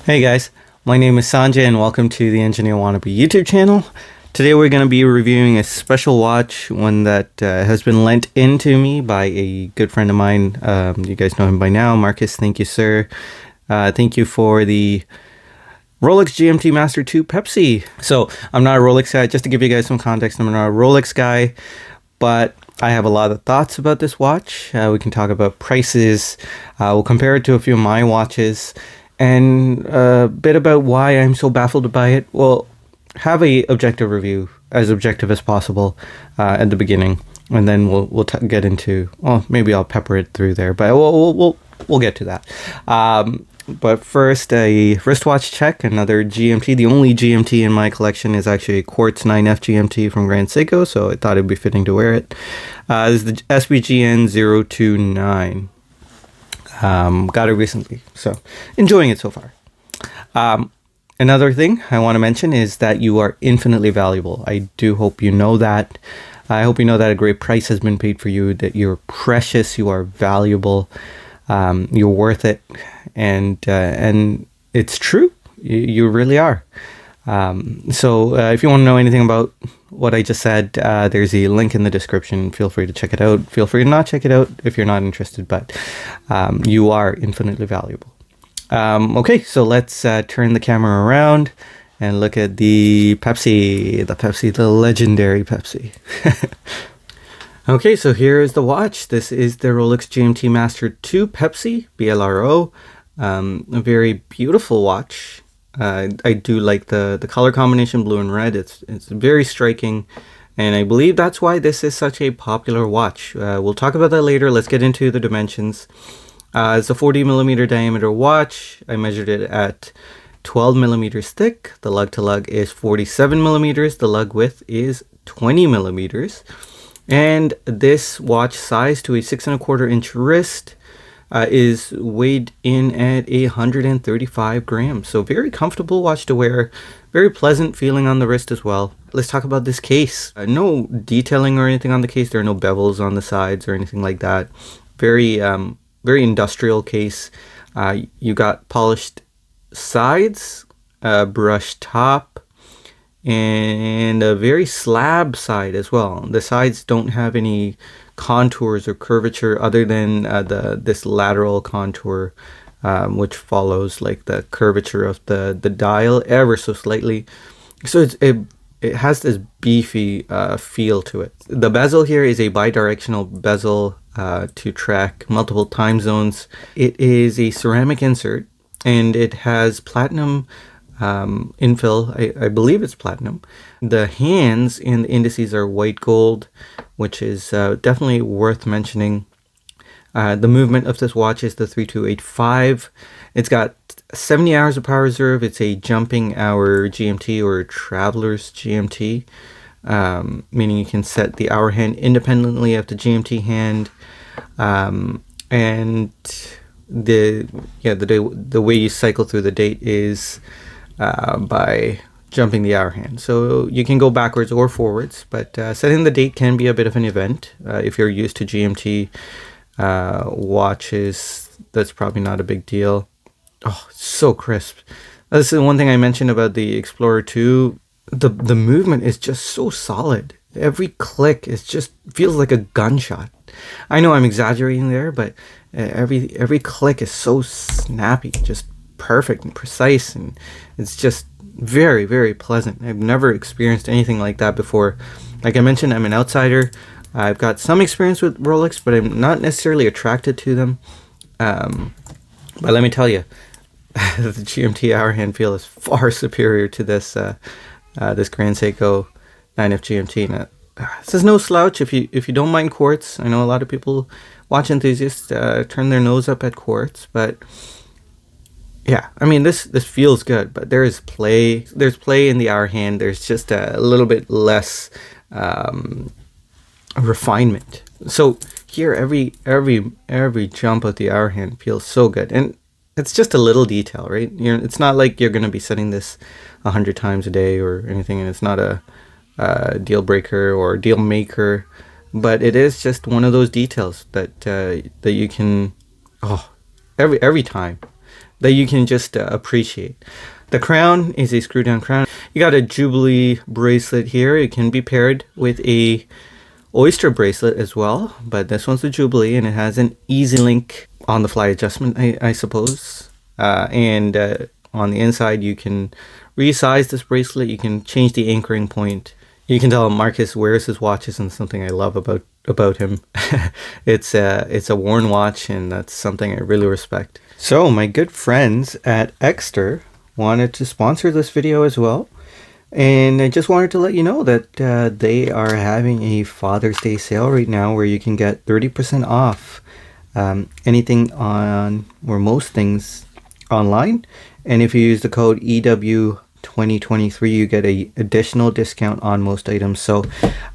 Hey guys, my name is Sanjay and welcome to the Engineer Wannabe YouTube channel. Today we're going to be reviewing a special watch, one that has been lent in to me by a good friend of mine. You guys know him by now. Marcus, thank you, sir. Thank you for the Rolex GMT Master II Pepsi. So I'm not a Rolex guy, just to give you guys some context, I'm not a Rolex guy, but I have a lot of thoughts about this watch. We can talk about prices. We'll compare it to a few of my watches and a bit about why I'm so baffled by it. We'll have a objective review, as objective as possible, at the beginning, and then we'll get into. Well, maybe I'll pepper it through there, but we'll get to that. But first, a wristwatch check. Another GMT. The only GMT in my collection is actually a Quartz 9F GMT from Grand Seiko, so I thought it'd be fitting to wear it. This is the SBGN 029. Got it recently, so enjoying it so far. Another thing I want to mention is that you are infinitely valuable. I do hope you know that. I hope you know that a great price has been paid for you, that you're precious, you are valuable, you're worth it, and it's true. You really are. So if you want to know anything about what I just said, there's a link in the description. Feel free to check it out. Feel free to not check it out if you're not interested, but you are infinitely valuable. Okay, so let's turn the camera around and look at the Pepsi, the legendary Pepsi. Okay, so here is the watch. This is the Rolex GMT Master II Pepsi, BLRO. A very beautiful watch. I do like the color combination, blue and red. It's very striking, and I believe that's why this is such a popular watch. We'll talk about that later. Let's get into the dimensions. It's a 40 millimeter diameter watch. I measured it at 12 millimeters thick. The lug to lug is 47 millimeters. The lug width is 20 millimeters. And this watch size to a 6¼ inch wrist is weighed in at 135 grams. So very comfortable watch to wear. Very pleasant feeling on the wrist as well. Let's talk about this case. No detailing or anything on the case. There are no bevels on the sides or anything like that. Very industrial case. You got polished sides, brushed top, and a very slab side as well. The sides don't have any contours or curvature other than this lateral contour, which follows like the curvature of the dial ever so slightly. So it has this beefy feel to it. The bezel here is a bidirectional bezel to track multiple time zones. It is a ceramic insert, and it has platinum infill. I believe it's platinum. The hands and the indices are white gold, which is definitely worth mentioning. The movement of this watch is the 3285. It's got 70 hours of power reserve. It's a jumping hour GMT, or a traveler's GMT, meaning you can set the hour hand independently of the GMT hand, and the way you cycle through the date is by jumping the hour hand. So you can go backwards or forwards, but setting the date can be a bit of an event. If you're used to GMT watches, that's probably not a big deal. Oh, so crisp. That's the one thing I mentioned about the Explorer 2. The movement is just so solid. Every click is just feels like a gunshot. I know I'm exaggerating there, but every click is so snappy, just perfect and precise, and it's just very, very pleasant. I've never experienced anything like that before. Like I mentioned, I'm an outsider. I've got some experience with Rolex, but I'm not necessarily attracted to them. But let me tell you, the GMT hour hand feel is far superior to this this Grand Seiko 9F GMT. Now, this is no slouch if you don't mind quartz. I know a lot of people, watch enthusiasts, turn their nose up at quartz, but yeah, I mean this feels good. But there's play in the hour hand. There's just a little bit less refinement. So here, every jump of the hour hand feels so good, and it's just a little detail, right? It's not like you're gonna be setting this 100 times a day or anything, and it's not a deal breaker or deal maker, but it is just one of those details that you can every time that you can just appreciate. The crown is a screw down crown. You got a Jubilee bracelet here. It can be paired with a Oyster bracelet as well, but this one's a Jubilee and it has an easy link on the fly adjustment, I suppose. And on the inside you can resize this bracelet. You can change the anchoring point. You can tell Marcus wears his watches, and something I love about him. It's a worn watch, and that's something I really respect. So my good friends at Exter wanted to sponsor this video as well, and I just wanted to let you know that they are having a Father's Day sale right now where you can get 30% off anything on, or most things online, and if you use the code EW2023 you get a additional discount on most items. So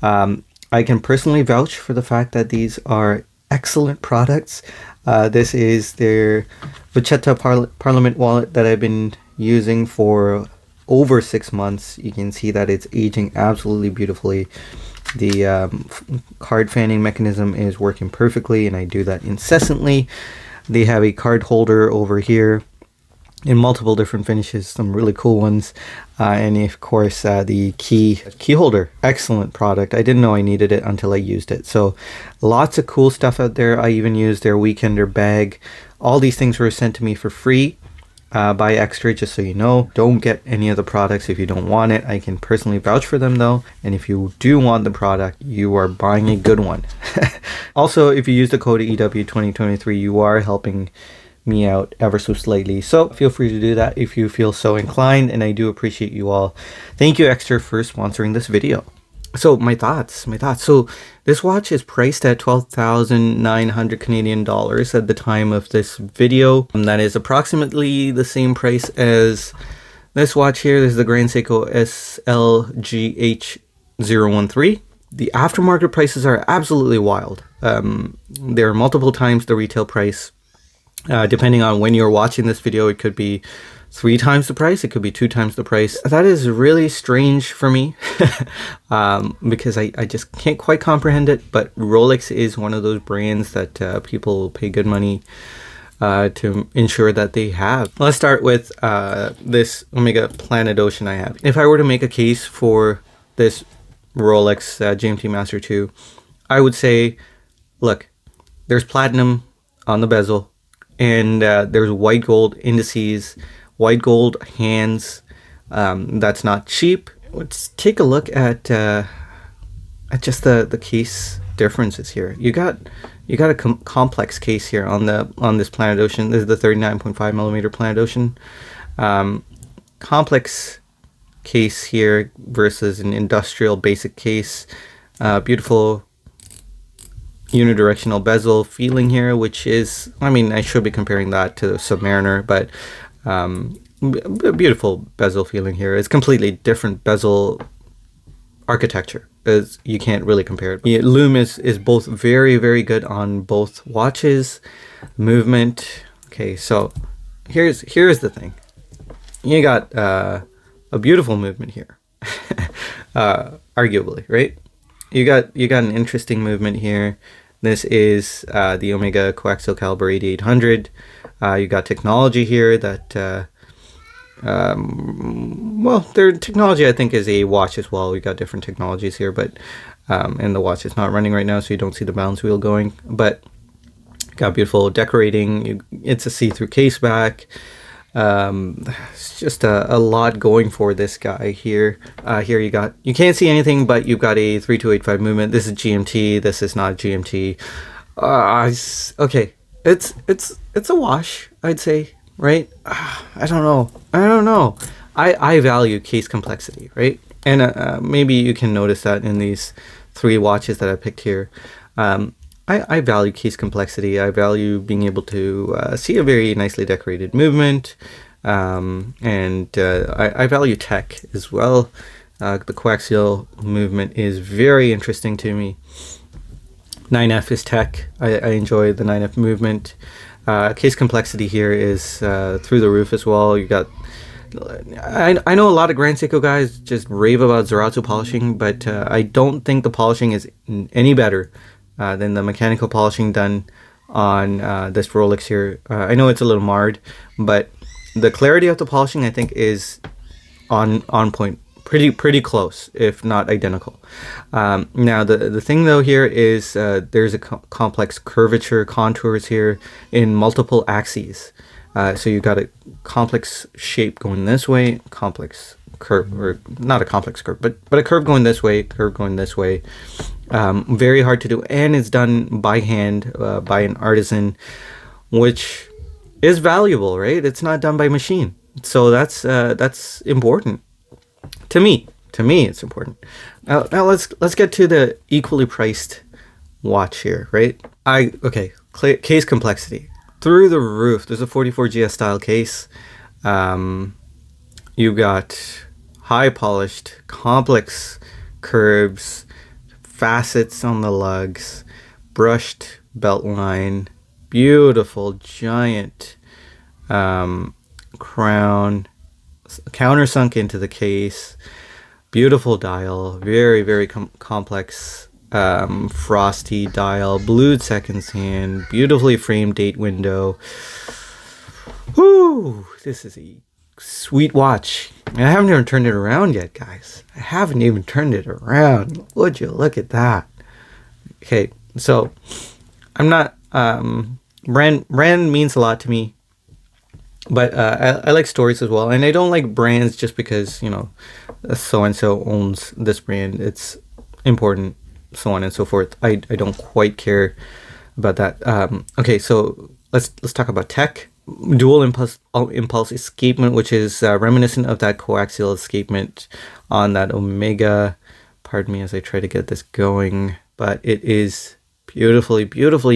I can personally vouch for the fact that these are excellent products. This is their Vachetta Parliament wallet that I've been using for over 6 months. You can see that it's aging absolutely beautifully. The card fanning mechanism is working perfectly, and I do that incessantly. They have a card holder over here in multiple different finishes, some really cool ones, and of course the key holder. Excellent product. I didn't know I needed it until I used it. So lots of cool stuff out there. I even used their weekender bag. All these things were sent to me for free by Extra, just so you know. Don't get any of the products if you don't want it. I can personally vouch for them though, and if you do want the product, you are buying a good one. Also, if you use the code EW2023, you are helping me out ever so slightly, so feel free to do that if you feel so inclined, and I do appreciate you all. Thank you Extra for sponsoring this video. So my thoughts. So this watch is priced at 12,900 Canadian dollars at the time of this video, and that is approximately the same price as this watch here. This is the Grand Seiko SLGH013. The aftermarket prices are absolutely wild. There are multiple times the retail price. Depending on when you're watching this video, it could be 3 times the price, it could be 2 times the price. That is really strange for me because I just can't quite comprehend it, but Rolex is one of those brands that people will pay good money to ensure that they have. Let's start with this Omega Planet Ocean I have. If I were to make a case for this Rolex GMT Master II, I would say, look, there's platinum on the bezel, and there's white gold indices, white gold hands. That's not cheap. Let's take a look at just the case differences here. You got a complex case here on this Planet Ocean. This is the 39.5 millimeter Planet Ocean. Complex case here versus an industrial basic case. Beautiful unidirectional bezel feeling here, which is, I mean, I should be comparing that to the Submariner, but beautiful bezel feeling here. It's completely different bezel architecture, as you can't really compare it. The lume is both very, very good on both watches. Movement. Okay, so here's the thing. You got a beautiful movement here, arguably, right? You got an interesting movement here. This is the Omega Coaxial Caliber 8800. You got technology here that, well, their technology I think is a watch as well. We got different technologies here, but and the watch is not running right now, so you don't see the balance wheel going. But got beautiful decorating. It's a see-through case back. It's just a lot going for this guy here. Here you can't see anything, but you've got a 3285 movement. This is GMT. This is not GMT. Okay, it's a wash, I'd say, right? I don't know. I value case complexity, right? And maybe you can notice that in these 3 watches that I picked here. I value case complexity. I value being able to see a very nicely decorated movement, and I value tech as well. The coaxial movement is very interesting to me. 9F is tech. I enjoy the 9F movement. Case complexity here is through the roof as well. You got, I know a lot of Grand Seiko guys just rave about Zaratsu polishing, but I don't think the polishing is any better than the mechanical polishing done on this Rolex here. I know it's a little marred, but the clarity of the polishing, I think, is on point, pretty close, if not identical. Now the thing though here is there's a complex curvature contours here in multiple axes. So you got a complex shape going this way, complex curve, or not a complex curve, but a curve going this way, curve going this way. Very hard to do, and it's done by hand by an artisan, which is valuable, right? It's not done by machine, so that's important to me. To me, it's important. Now let's get to the equally priced watch here, right? Case complexity through the roof. There's a 44 GS style case. You got high polished, complex curves, facets on the lugs, brushed belt line, beautiful giant crown, countersunk into the case, beautiful dial, very complex frosty dial, blued seconds hand, beautifully framed date window. Whoo, this is a sweet watch. And I haven't even turned it around yet, guys. I haven't even turned it around. Would you look at that? Okay, so I'm not brand means a lot to me, but I like stories as well, and I don't like brands just because, you know, so and so owns this brand. It's important, so on and so forth. I don't quite care about that. Okay, so let's talk about tech. Dual impulse escapement, which is reminiscent of that coaxial escapement on that Omega. Pardon me as I try to get this going, but it is beautifully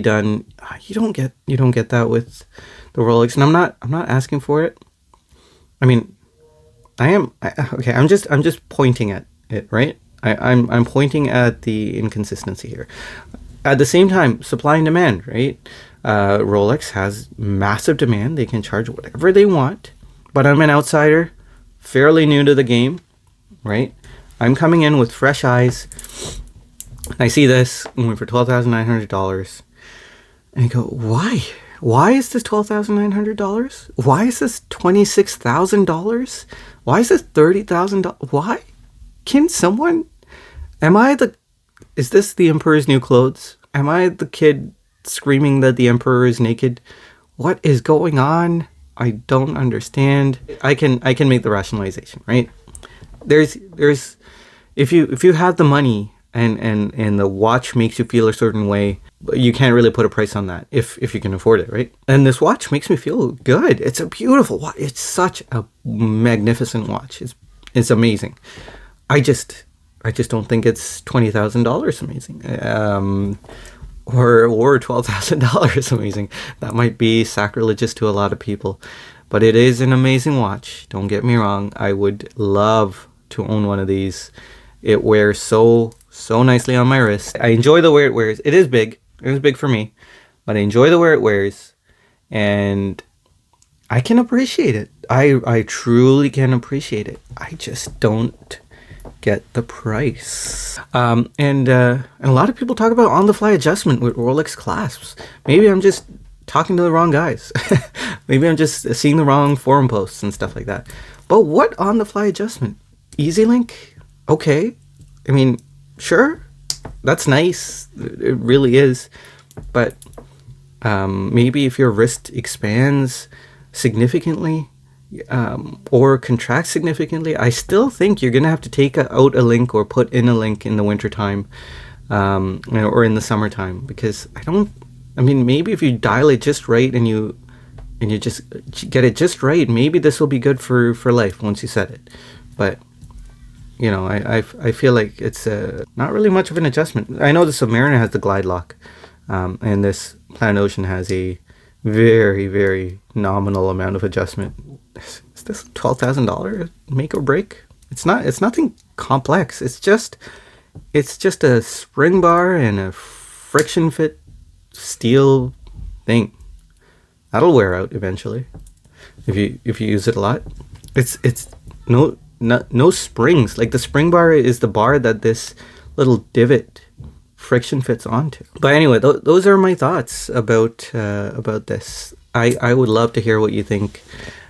done. You don't get that with the Rolex, and I'm not asking for it. I mean, I'm just pointing at it, right? I'm pointing at the inconsistency here. At the same time, supply and demand, right? Rolex has massive demand. They can charge whatever they want, but I'm an outsider, fairly new to the game, right? I'm coming in with fresh eyes. I see this going for $12,900, and I go, why? Why is this $12,900? Why is this $26,000? Why is this $30,000? Why? Can someone? Is this the Emperor's New Clothes? Am I the kid screaming that the Emperor is naked? What is going on? I don't understand. I can make the rationalization, right? There's if you have the money and the watch makes you feel a certain way, you can't really put a price on that if you can afford it, right? And this watch makes me feel good. It's a beautiful watch. It's such a magnificent watch. It's amazing. I just don't think it's $20,000 amazing. Or $12,000 amazing. That might be sacrilegious to a lot of people, but it is an amazing watch. Don't get me wrong. I would love to own one of these. It wears so nicely on my wrist. I enjoy the way it wears. It is big. It was big for me, but I enjoy the way it wears, and I can appreciate it. I truly can appreciate it. I just don't get the price. And a lot of people talk about on-the-fly adjustment with Rolex clasps. Maybe I'm just talking to the wrong guys. Maybe I'm just seeing the wrong forum posts and stuff like that. But what on-the-fly adjustment? Easy Link? Okay. I mean, sure, that's nice. It really is. But maybe if your wrist expands significantly, or contract significantly, I still think you're gonna have to take out a link or put in a link in the wintertime, or in the summertime, because maybe if you dial it just right and you just get it just right, maybe this will be good for life once you set it. But you know, I feel like it's not really much of an adjustment. I know the Submariner has the glide lock, and this Planet Ocean has a very nominal amount of adjustment. Is this $12,000 make or break? It's nothing complex. It's just a spring bar and a friction fit steel thing. That'll wear out eventually if you use it a lot. It's no springs. Like, the spring bar is the bar that this little divot friction fits onto. But anyway, those are my thoughts about this. I would love to hear what you think.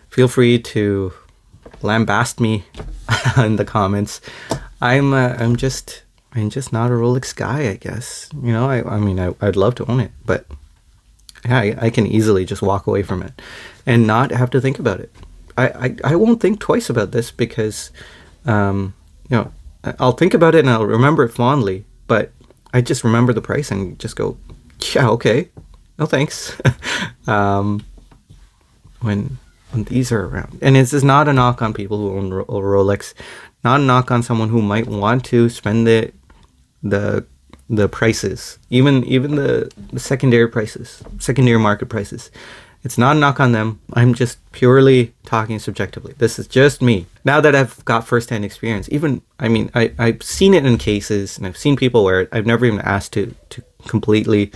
Feel free to lambast me in the comments. I'm just not a Rolex guy, I guess. You know, I mean, I'd love to own it, but yeah, I can easily just walk away from it and not have to think about it. I won't think twice about this because, you know, I'll think about it and I'll remember it fondly, but I just remember the price and just go, yeah, okay, no thanks. When these are around, and this is not a knock on people who own Rolex, not a knock on someone who might want to spend the prices, even the secondary prices, secondary market prices. It's not a knock on them. I'm just purely talking subjectively. This is just me. Now that I've got firsthand experience, even, I mean, I've seen it in cases and I've seen people wear it. I've never even asked to completely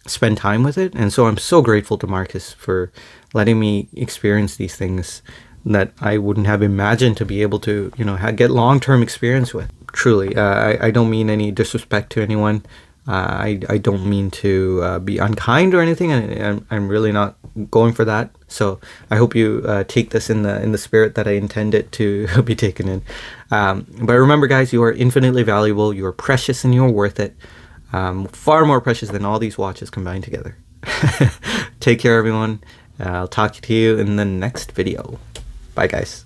spend time with it. And so I'm so grateful to Marcus for letting me experience these things that I wouldn't have imagined to be able to, you know, get long-term experience with. Truly, I don't mean any disrespect to anyone. I don't mean to be unkind or anything, and I'm really not going for that. So I hope you take this in the spirit that I intend it to be taken in. But remember, guys, you are infinitely valuable. You are precious, and you are worth it. Far more precious than all these watches combined together. Take care, everyone. I'll talk to you in the next video. Bye, guys.